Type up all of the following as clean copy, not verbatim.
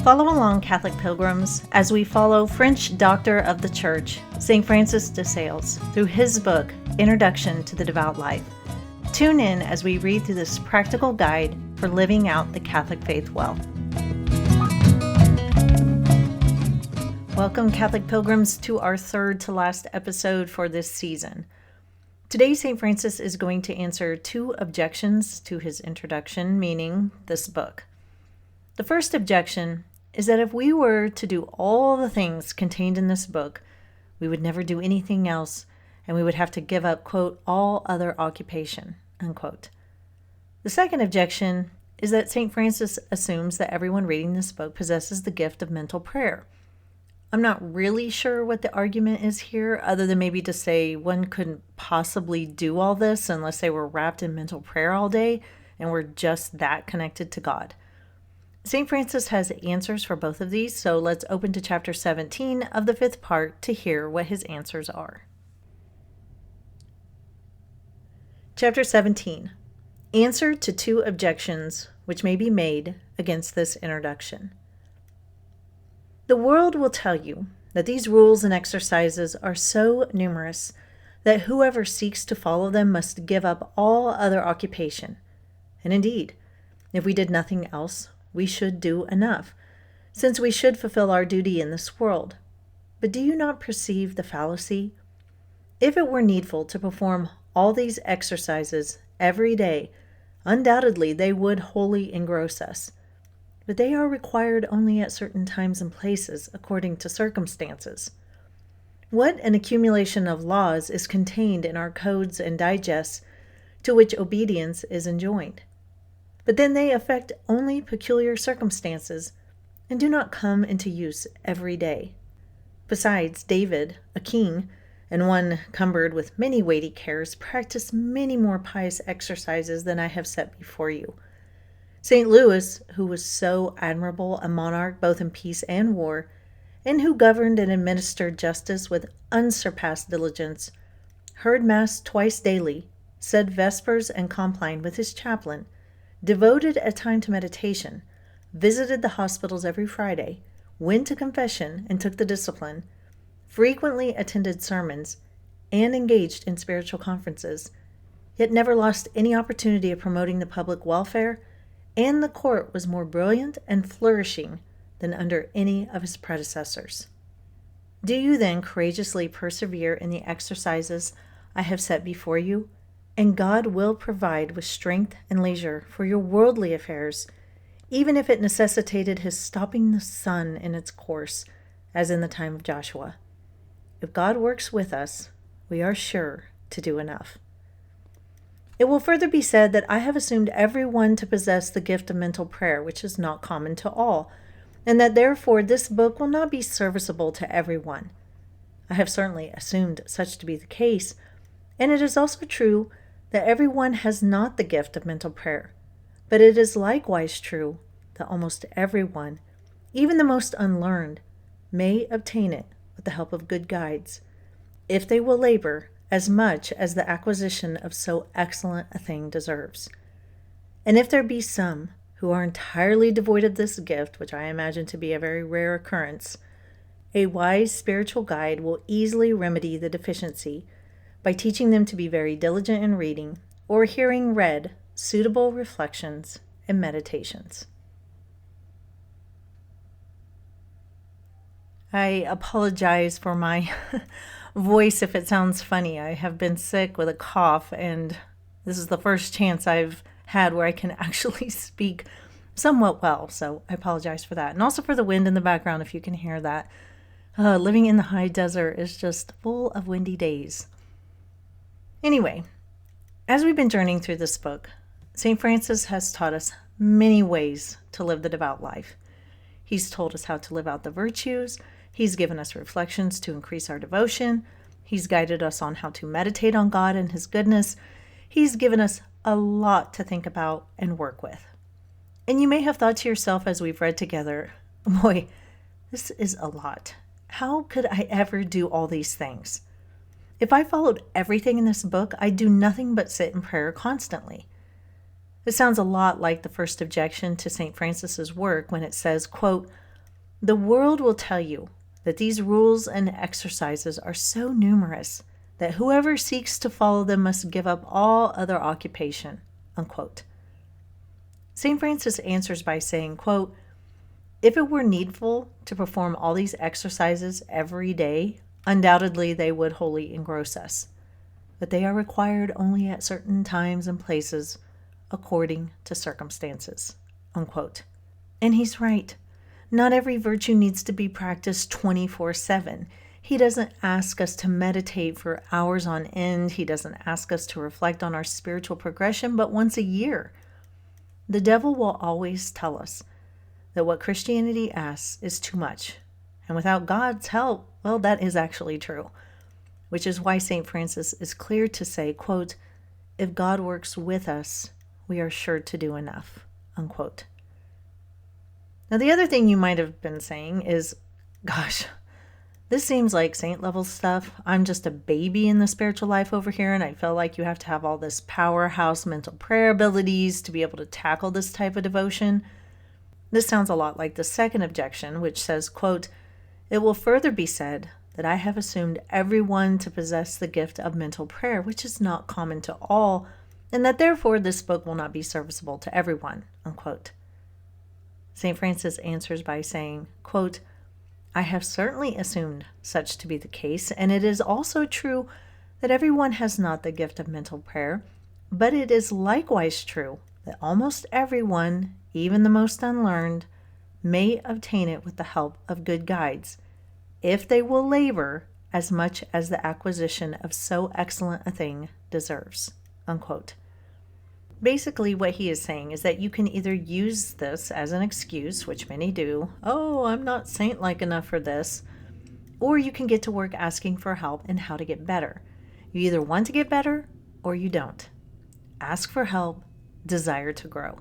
Follow along, Catholic Pilgrims, as we follow French Doctor of the Church, St. Francis de Sales, through his book, Introduction to the Devout Life. Tune in as we read through this practical guide for living out the Catholic faith well. Welcome, Catholic Pilgrims, to our third to last episode for this season. Today, St. Francis is going to answer 2 objections to his introduction, meaning this book. The first objection is that if we were to do all the things contained in this book, we would never do anything else, and we would have to give up, quote, all other occupation, unquote. The second objection is that St. Francis assumes that everyone reading this book possesses the gift of mental prayer. I'm not really sure what the argument is here, other than maybe to say one couldn't possibly do all this unless they were wrapped in mental prayer all day and were just that connected to God. St. Francis has answers for both of these, so let's open to chapter 17 of the 5th part to hear what his answers are. Chapter 17. Answer to 2 objections which may be made against this introduction. The world will tell you that these rules and exercises are so numerous that whoever seeks to follow them must give up all other occupation. And indeed, if we did nothing else, we should do enough, since we should fulfill our duty in this world. But do you not perceive the fallacy? If it were needful to perform all these exercises every day, undoubtedly they would wholly engross us. But they are required only at certain times and places, according to circumstances. What an accumulation of laws is contained in our codes and digests, to which obedience is enjoined. But then they affect only peculiar circumstances, and do not come into use every day. Besides, David, a king, and one cumbered with many weighty cares, practiced many more pious exercises than I have set before you. St. Louis, who was so admirable a monarch both in peace and war, and who governed and administered justice with unsurpassed diligence, heard Mass twice daily, said Vespers and Compline with his chaplain, devoted a time to meditation, visited the hospitals every Friday, went to confession and took the discipline, frequently attended sermons, and engaged in spiritual conferences, yet never lost any opportunity of promoting the public welfare, and the court was more brilliant and flourishing than under any of his predecessors. Do you then courageously persevere in the exercises I have set before you, and God will provide with strength and leisure for your worldly affairs, even if it necessitated his stopping the sun in its course, as in the time of Joshua. If God works with us, we are sure to do enough. It will further be said that I have assumed everyone to possess the gift of mental prayer, which is not common to all, and that therefore this book will not be serviceable to everyone. I have certainly assumed such to be the case, and it is also true that everyone has not the gift of mental prayer, but it is likewise true that almost everyone, even the most unlearned, may obtain it with the help of good guides, if they will labor as much as the acquisition of so excellent a thing deserves. And if there be some who are entirely devoid of this gift, which I imagine to be a very rare occurrence, a wise spiritual guide will easily remedy the deficiency by teaching them to be very diligent in reading or hearing read suitable reflections and meditations. I apologize for my voice if it sounds funny. I have been sick with a cough, and this is the first chance I've had where I can actually speak somewhat well, so I apologize for that. And also for the wind in the background, if you can hear that. Living in the high desert is just full of windy days. Anyway, as we've been journeying through this book, St. Francis has taught us many ways to live the devout life. He's told us how to live out the virtues. He's given us reflections to increase our devotion. He's guided us on how to meditate on God and his goodness. He's given us a lot to think about and work with. And you may have thought to yourself as we've read together, boy, this is a lot. How could I ever do all these things? If I followed everything in this book, I'd do nothing but sit in prayer constantly. This sounds a lot like the first objection to St. Francis's work when it says, quote, The world will tell you that these rules and exercises are so numerous that whoever seeks to follow them must give up all other occupation, unquote. St. Francis answers by saying, quote, if it were needful to perform all these exercises every day, undoubtedly they would wholly engross us. But they are required only at certain times and places according to circumstances, unquote. And he's right. Not every virtue needs to be practiced 24/7. He doesn't ask us to meditate for hours on end. He doesn't ask us to reflect on our spiritual progression, but once a year. The devil will always tell us that what Christianity asks is too much. And without God's help, well, that is actually true. Which is why St. Francis is clear to say, quote, if God works with us, we are sure to do enough, unquote. Now, the other thing you might have been saying is, gosh, this seems like saint level stuff. I'm just a baby in the spiritual life over here, and I feel like you have to have all this powerhouse mental prayer abilities to be able to tackle this type of devotion. This sounds a lot like the second objection, which says, quote, it will further be said that I have assumed everyone to possess the gift of mental prayer, which is not common to all, and that therefore this book will not be serviceable to everyone, unquote. St. Francis answers by saying, quote, I have certainly assumed such to be the case, and it is also true that everyone has not the gift of mental prayer, but it is likewise true that almost everyone, even the most unlearned, may obtain it with the help of good guides, if they will labor as much as the acquisition of so excellent a thing deserves, unquote. Basically, what he is saying is that you can either use this as an excuse, which many do, oh, I'm not saint-like enough for this, or you can get to work asking for help in how to get better. You either want to get better or you don't. Ask for help, desire to grow.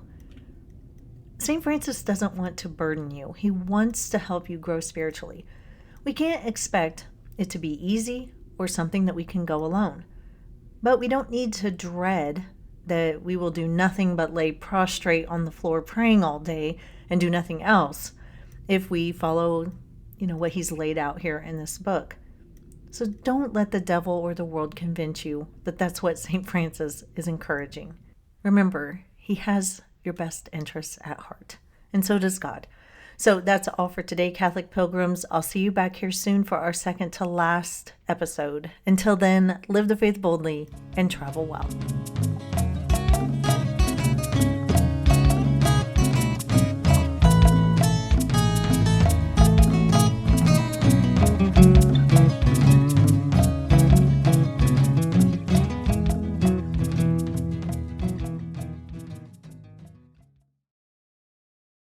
St. Francis doesn't want to burden you. He wants to help you grow spiritually. We can't expect it to be easy or something that we can go alone. But we don't need to dread that we will do nothing but lay prostrate on the floor praying all day and do nothing else if we follow, what he's laid out here in this book. So don't let the devil or the world convince you that that's what St. Francis is encouraging. Remember, he has your best interests at heart, and so does God. So that's all for today, Catholic Pilgrims. I'll see you back here soon for our second to last episode. Until then, live the faith boldly and travel well.